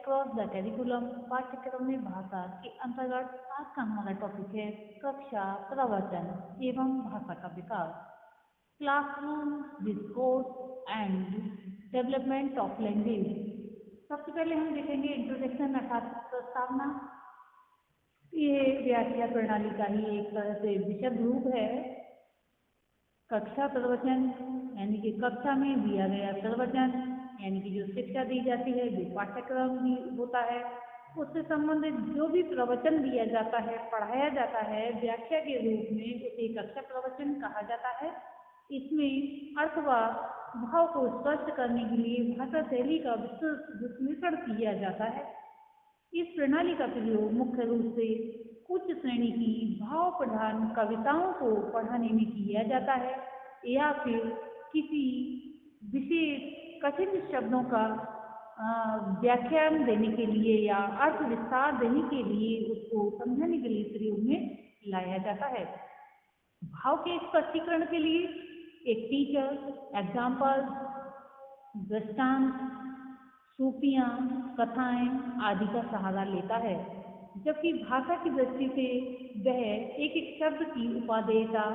Across the curriculum पाठ्यक्रम में भाषा के अंतर्गत आज का हमारा टॉपिक है कक्षा प्रवचन एवं भाषा का विकास, classroom discourse and development of language. सबसे पहले हम देखेंगे इंट्रोडक्शन अर्थात प्रस्तावना। ये व्याख्या प्रणाली का ही एक तरह से विशद रूप है। कक्षा प्रवचन यानी कि कक्षा में दिया गया प्रवचन यानी कि जो शिक्षा दी जाती है, जो पाठ्यक्रम भी होता है, उससे संबंधित जो भी प्रवचन दिया जाता है, पढ़ाया जाता है व्याख्या के रूप में, उसे कक्षा प्रवचन कहा जाता है। इसमें अर्थ व भाव को स्पष्ट करने के लिए भाषा शैली का विस्तृत विश्लेषण किया जाता है। इस प्रणाली का प्रयोग मुख्य रूप से उच्च श्रेणी की भाव प्रधान कविताओं को पढ़ाने में किया जाता है या फिर किसी विशेष कठिन शब्दों का व्याख्यान देने के लिए या अर्थ विस्तार देने के लिए उसको समझाने के लिए प्रयोग में लाया जाता है। भाव के स्पष्टीकरण के लिए एक टीचर एग्जाम्पल, दृष्टांत, सूफियाँ, कथाएं आदि का सहारा लेता है, जबकि भाषा की दृष्टि से वह एक एक शब्द की उपादेयता,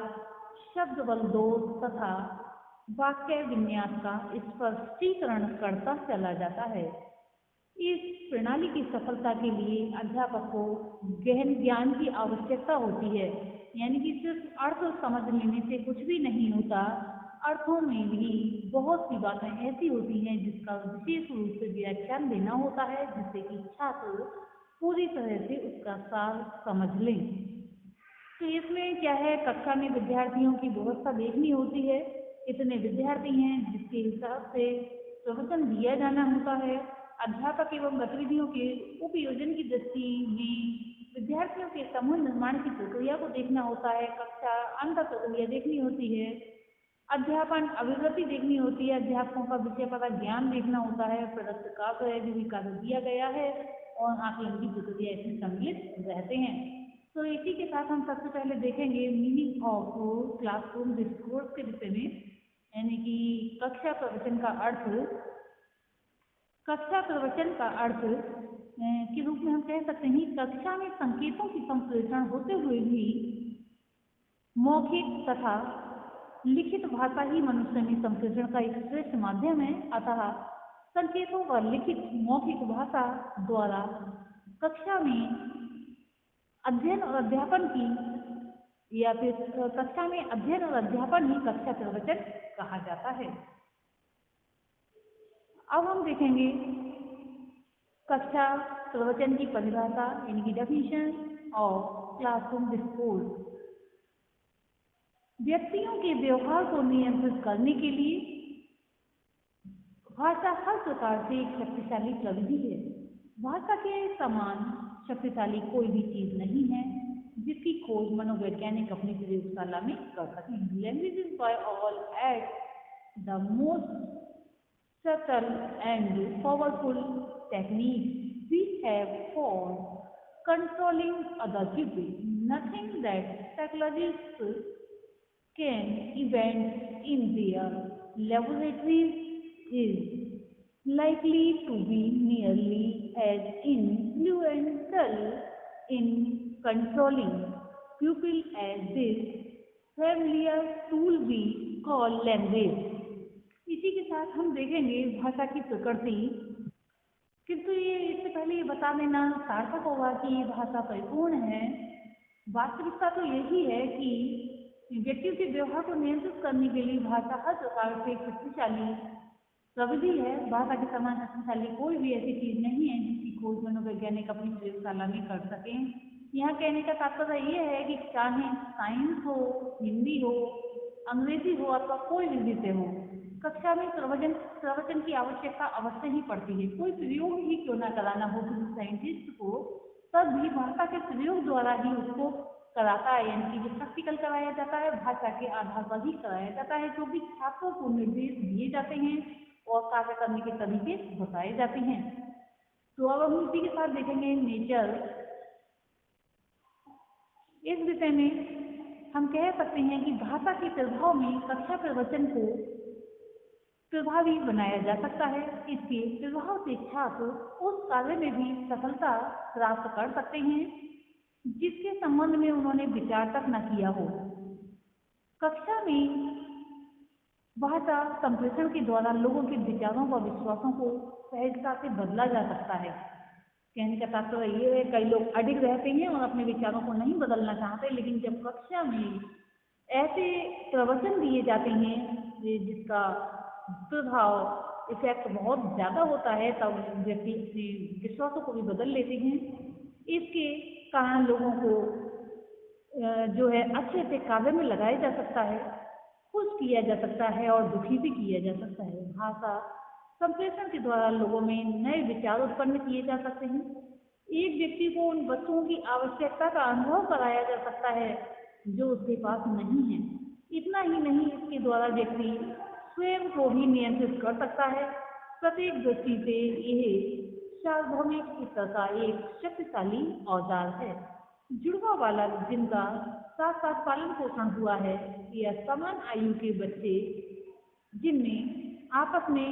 शब्द बल दोष तथा वाक्य विन्यास का स्पष्टीकरण करता चला जाता है। इस प्रणाली की सफलता के लिए अध्यापक को गहन ज्ञान की आवश्यकता होती है, यानी कि सिर्फ अर्थ समझ लेने से कुछ भी नहीं होता। अर्थों में भी बहुत सी बातें ऐसी होती हैं जिसका विशेष रूप से व्याख्यान देना होता है, जिससे कि छात्र पूरी तरह से उसका सार समझ लें। तो इसमें क्या है, कक्षा में विद्यार्थियों की व्यवस्था देखनी होती है। इतने विद्यार्थी हैं जिसके हिसाब से प्रवचन दिया जाना होता है। अध्यापक एवं गतिविधियों के उपयोजन की दृष्टि में विद्यार्थियों के समूह निर्माण की प्रक्रिया को देखना होता है। कक्षा अंत प्रक्रिया देखनी होती है। अध्यापन अभिवृत्ति देखनी होती है। अध्यापकों का विषय पता ज्ञान देखना होता है। प्रदत्त काव्य है जो भी कार्य दिया गया है और आकलन की प्रक्रिया इसमें सम्मिलित रहते हैं। तो इसी के साथ हम सबसे पहले देखेंगे मीनिंग ऑफ क्लासरूम डिस्कोर्स के विषय में, यानी कि कक्षा प्रवचन का अर्थ। कक्षा प्रवचन का अर्थ के रूप में हम कह सकते हैं कक्षा में संकेतों की संप्रेषण होते हुए भी मौखिक तथा लिखित भाषा ही मनुष्य में संप्रेषण का एक श्रेष्ठ माध्यम है। अतः संकेतों व लिखित मौखिक भाषा द्वारा कक्षा में अध्ययन और अध्यापन की या फिर कक्षा में अध्ययन और अध्यापन ही कक्षा प्रवचन कहा जाता है। अब हम देखेंगे कक्षा प्रवचन की परिभाषा यानी कि डेफिनेशन ऑफ क्लासरूम डिस्कोर्स। व्यक्तियों के व्यवहार को नियंत्रित करने के लिए भाषा हर प्रकार से एक शक्तिशाली प्रविधि है। भाषा के समान शक्तिशाली कोई भी चीज नहीं है जिसकी खोज मनोवैज्ञानिक अपनी प्रयोगशाला में कर सकें। Language is by all at the most subtle and powerful techniques we have for controlling other people. Nothing that psychologists can invent in their laboratories is likely to be nearly as influential in controlling people as this familiar tool we call language. इसी के साथ हम देखेंगे भाषा की प्रकृति। किंतु ये इससे पहले ये बता देना सार्थक होगा कि भाषा परिपूर्ण है। वास्तविकता तो यही है कि व्यक्तियों के व्यवहार को नियंत्रित करने के लिए भाषा हर प्रकार से शक्तिशाली प्रविधि है। भाषा के समान शक्तिशाली कोई भी ऐसी चीज नहीं है जिसकी खोज मनोवैज्ञानिक अपनी प्रयोगशाला में कर सकें। यहाँ कहने का तात्पर्य ये है कि चाहे साइंस हो, हिंदी हो, अंग्रेजी हो अथवा कोई भी विषय हो, कक्षा में प्रवचन की आवश्यकता अवश्य ही पड़ती है। कोई प्रयोग ही क्यों ना कराना हो किसी साइंटिस्ट को, तब भी भाषा के प्रयोग द्वारा ही उसको कराता है, यानी कि जो प्रैक्टिकल कराया जाता है भाषा के आधार पर ही कराया जाता है, जो भी छात्रों को निर्देश दिए जाते हैं और कार्य करने के तरीके बताए जाते हैं। तो अब हम इसी के साथ देखेंगे नेचर। इस विषय में हम कह सकते हैं कि भाषा के प्रभाव में कक्षा प्रवचन को प्रभावी बनाया जा सकता है। इसके प्रभाव से छात्र उस कार्य में भी सफलता प्राप्त कर सकते हैं जिसके संबंध में उन्होंने विचार तक न किया हो। कक्षा में भाषा संप्रेषण के द्वारा लोगों के विचारों व विश्वासों को सहजता से बदला जा सकता है। कहने का तात्पर्य ये है, कई लोग अडिग रहते हैं और अपने विचारों को नहीं बदलना चाहते, लेकिन जब कक्षा में ऐसे प्रवचन दिए जाते हैं जिसका प्रभाव इफेक्ट बहुत ज़्यादा होता है, तब व्यक्ति अपने विश्वासों को भी बदल लेते हैं। इसके कारण लोगों को जो है अच्छे से कार्य में लगाया जा सकता है, खुश किया जा सकता है और दुखी भी किया जा सकता है। भाषा संप्रेषण के द्वारा लोगों में नए विचार उत्पन्न किए जा सकते हैं। एक व्यक्ति को उन वस्तुओं की आवश्यकता का अनुभव कराया जा सकता है जो उसके पास नहीं है। इतना ही नहीं, इसके द्वारा व्यक्ति स्वयं को भी नियंत्रित कर सकता है। प्रत्येक दृष्टि से यह सार्वभौमिक स्तर का एक शक्तिशाली औजार है। जुड़वा बालक जिनका साथ साथ पालन पोषण हुआ है या समान आयु के बच्चे जिनमें आपस में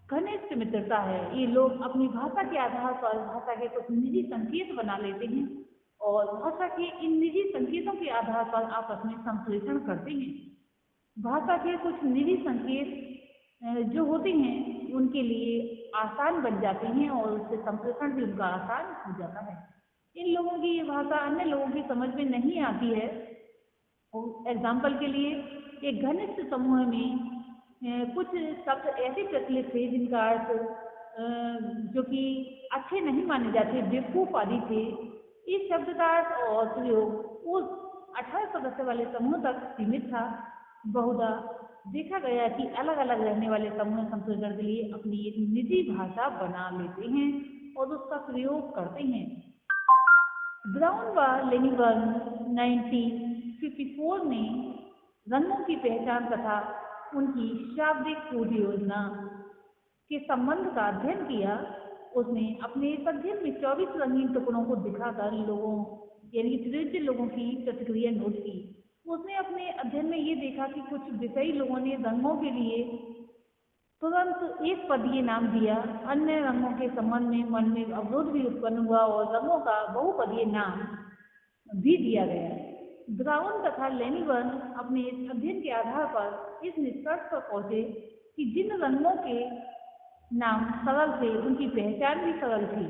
घनिष्ठ मित्रता है, ये लोग अपनी भाषा के आधार पर भाषा के कुछ निजी संकेत बना लेते हैं और भाषा के इन निजी संकेतों के आधार पर आपस में संप्रेषण करते हैं। भाषा के कुछ निजी संकेत जो होते हैं उनके लिए आसान बन जाते हैं और उससे संप्रेषण भी उनका आसान हो जाता है। इन लोगों की ये भाषा अन्य लोगों की समझ में नहीं आती है। एग्जाम्पल के लिए, एक घनिष्ठ समूह में कुछ शब्द ऐसे प्रचलित थे जिनका अर्थ जो कि अच्छे नहीं माने जाते, बेवकूफ आदि थे। इस शब्द का अर्थ और प्रयोग उस 18 सदस्य वाले समूह तक सीमित था। बहुधा देखा गया कि अलग अलग रहने वाले समूह संप्रेषण के लिए अपनी एक निजी भाषा बना लेते हैं और उसका प्रयोग करते हैं। ब्राउन व लेनिबर्न 1954 ने रंगों की पहचान तथा उनकी शाब्दिक कोड योजना के संबंध का अध्ययन किया। उसने अपने इस अध्ययन में 24 रंगीन टुकड़ों को दिखाकर लोगों यानी तृतीय लोगों की प्रतिक्रिया नोट की। उसने अपने अध्ययन में ये देखा कि कुछ विषयी लोगों ने रंगों के लिए तुरंत एक पदीय नाम दिया, अन्य रंगों के संबंध में मन में अवरोध भी उत्पन्न हुआ और रंगों का बहुपदीय नाम भी दिया गया। ब्राउन तथा लेनिबर्न अपने इस अध्ययन के आधार पर इस निष्कर्ष पर पहुंचे कि जिन रंगों के नाम सरल थे उनकी पहचान भी सरल थी।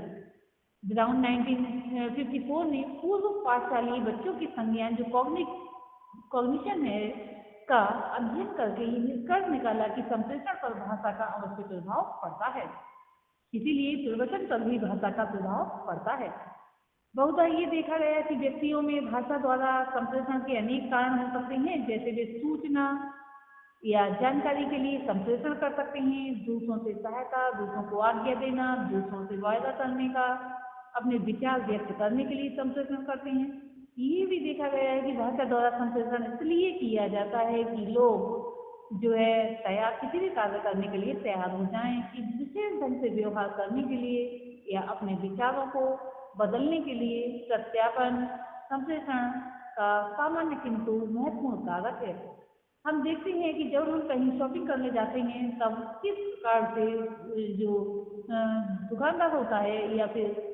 ब्राउन 1954 ने पूर्व पाठशाली बच्चों की संज्ञान जो कॉग्निशन है का अध्ययन करके ये निष्कर्ष निकाला कि संप्रेषण पर भाषा का अवश्य प्रभाव पड़ता है। इसीलिए प्रवचन पर भी भाषा का प्रभाव पड़ता है। बहुधा ये देखा गया कि व्यक्तियों में भाषा द्वारा संप्रेषण के अनेक कारण हो सकते हैं, जैसे वे सूचना या जानकारी के लिए संप्रेषण कर सकते हैं, दूसरों से सहायता, दूसरों को आज्ञा देना, दूसरों से वायदा करने का, अपने विचार व्यक्त करने के लिए संप्रेषण करते हैं। ये भी देखा गया है कि भाषा द्वारा संप्रेषण इसलिए किया जाता है कि लोग जो है तैयार किसी भी कार्य करने के लिए तैयार हो जाएं, कि विशेष ढंग से व्यवहार करने के लिए या अपने विचारों को बदलने के लिए सत्यापन संप्रेषण का सामान्य किंतु महत्वपूर्ण कारक है। हम देखते हैं कि जब हम कहीं शॉपिंग करने जाते हैं तब किस प्रकार से जो दुकानदार होता है या फिर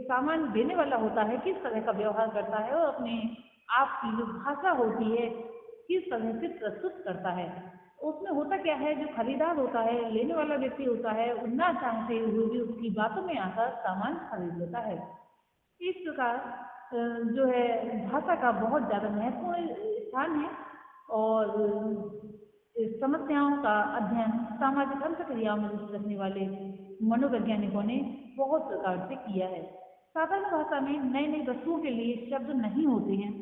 सामान देने वाला होता है किस तरह का व्यवहार करता है और अपने आप की जो भाषा होती है किस तरह से प्रस्तुत करता है। उसमें होता क्या है, जो खरीदार होता है, लेने वाला व्यक्ति होता है, ना चाहते हुए भी उसकी बातों में आकर सामान खरीद लेता है। इस प्रकार जो है भाषा का बहुत ज़्यादा महत्वपूर्ण स्थान है और समस्याओं का अध्ययन सामाजिक अंतःक्रियाओं में रुचि रखने वाले मनोवैज्ञानिकों ने बहुत प्रकार से किया है। साधारण भाषा में नई नई वस्तुओं के लिए शब्द नहीं होते हैं,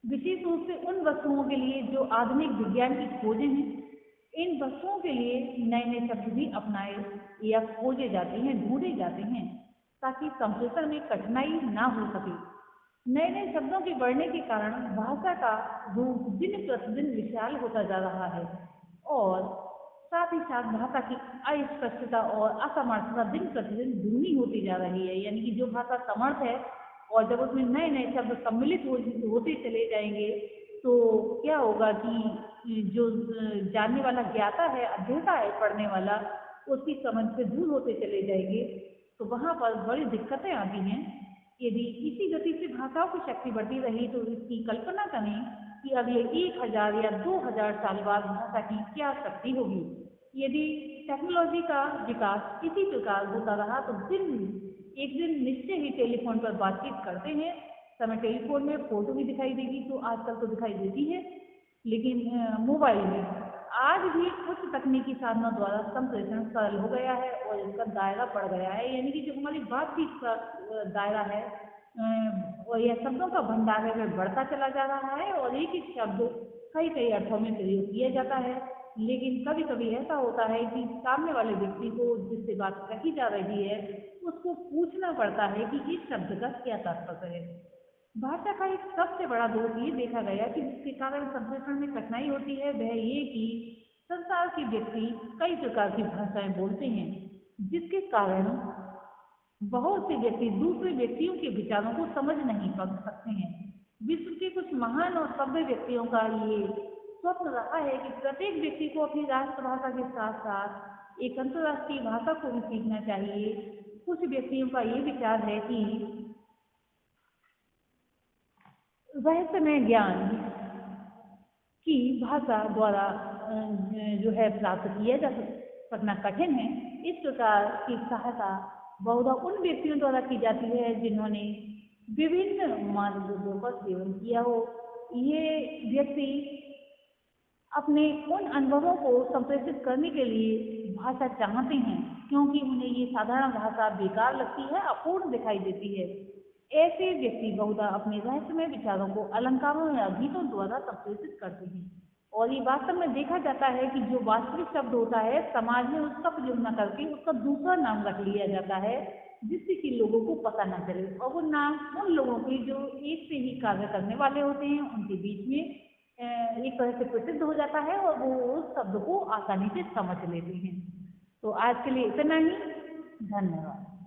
विशेष रूप से उन वस्तुओं के लिए जो आधुनिक विज्ञान की खोजें हैं। इन वस्तुओं के लिए नए नए शब्द भी अपनाए या खोजे जाते हैं, ढूंढे जाते हैं, ताकि संप्रेषण में कठिनाई ना हो सके। नए नए शब्दों के बढ़ने के कारण भाषा का रूप दिन प्रतिदिन विशाल होता जा रहा है और साथ ही साथ भाषा की अस्पष्टता और असमर्थता दिन प्रतिदिन दुगनी होती जा रही है। यानी कि जो भाषा समर्थ है और जब उसमें नए नए शब्द सम्मिलित होते चले जाएंगे तो तो क्या होगा कि जो जानने वाला ज्ञाता है, अध्येता है पढ़ने वाला, उसकी समझ से दूर होते चले जाएंगे। तो वहाँ पर बड़ी दिक्कतें आती हैं। यदि इसी गति से भाषाओं की शक्ति बढ़ती रही तो इसकी कल्पना करें कि अगले 1000 या 2000 साल बाद भाषा की क्या शक्ति होगी। यदि टेक्नोलॉजी का विकास इसी प्रकार होता रहा तो एक दिन निश्चय ही टेलीफोन पर बातचीत करते हैं समय टेलीफोन में फोटो भी दिखाई देगी, तो आजकल तो दिखाई देती है, लेकिन मोबाइल में आज भी उच्च तकनीकी साधनों द्वारा संप्रेषण सरल हो गया है और इसका दायरा बढ़ गया है। यानी कि जो हमारी बातचीत का दायरा है और यह शब्दों का भंडार है वह बढ़ता चला जा रहा है और एक ही शब्द कई कई अर्थों में प्रयोग किया जाता है। लेकिन कभी कभी ऐसा होता है कि सामने वाले व्यक्ति को जिससे बात कही जा रही है उसको पूछना पड़ता है कि इस शब्द का क्या तात्पर्य है। भाषा का एक सबसे बड़ा दोष ये देखा गया कि जिसके कारण संप्रेषण में कठिनाई होती है वह ये कि संसार के व्यक्ति कई प्रकार की भाषाएं बोलते हैं, जिसके कारण बहुत से व्यक्ति दूसरे व्यक्तियों के विचारों को समझ नहीं पा सकते हैं। विश्व के कुछ महान और सभ्य व्यक्तियों का ये स्वप्न रहा है कि प्रत्येक व्यक्ति को अपनी राष्ट्रभाषा के साथ साथ एक अंतर्राष्ट्रीय भाषा को भी सीखना चाहिए। कुछ व्यक्तियों का ये विचार है कि रहस्यमय ज्ञान की भाषा द्वारा जो है प्राप्त किया जा सकना कठिन है। इस प्रकार की सहायता बहुधा उन व्यक्तियों द्वारा की जाती है जिन्होंने विभिन्न मानदंडों का सेवन किया हो। ये व्यक्ति अपने उन अनुभवों को संप्रेषित करने के लिए भाषा चाहते हैं, क्योंकि उन्हें ये साधारण भाषा बेकार लगती है, अपूर्ण दिखाई देती है। ऐसे व्यक्ति बहुधा अपने रहस्यमय विचारों को अलंकारों या गीतों द्वारा संप्रेषित करते हैं और ये वास्तव में देखा जाता है कि जो वास्तविक शब्द होता है समाज में उसका प्रयोग न करके उसका दूसरा नाम रख लिया जाता है, जिससे कि लोगों को पता न चले और वो नाम उन लोगों के जो एक से ही कार्य करने वाले होते हैं उनके बीच में एक तरह से प्रसिद्ध हो जाता है और वो उस शब्द को आसानी से समझ लेते हैं। तो आज के लिए इतना ही। धन्यवाद।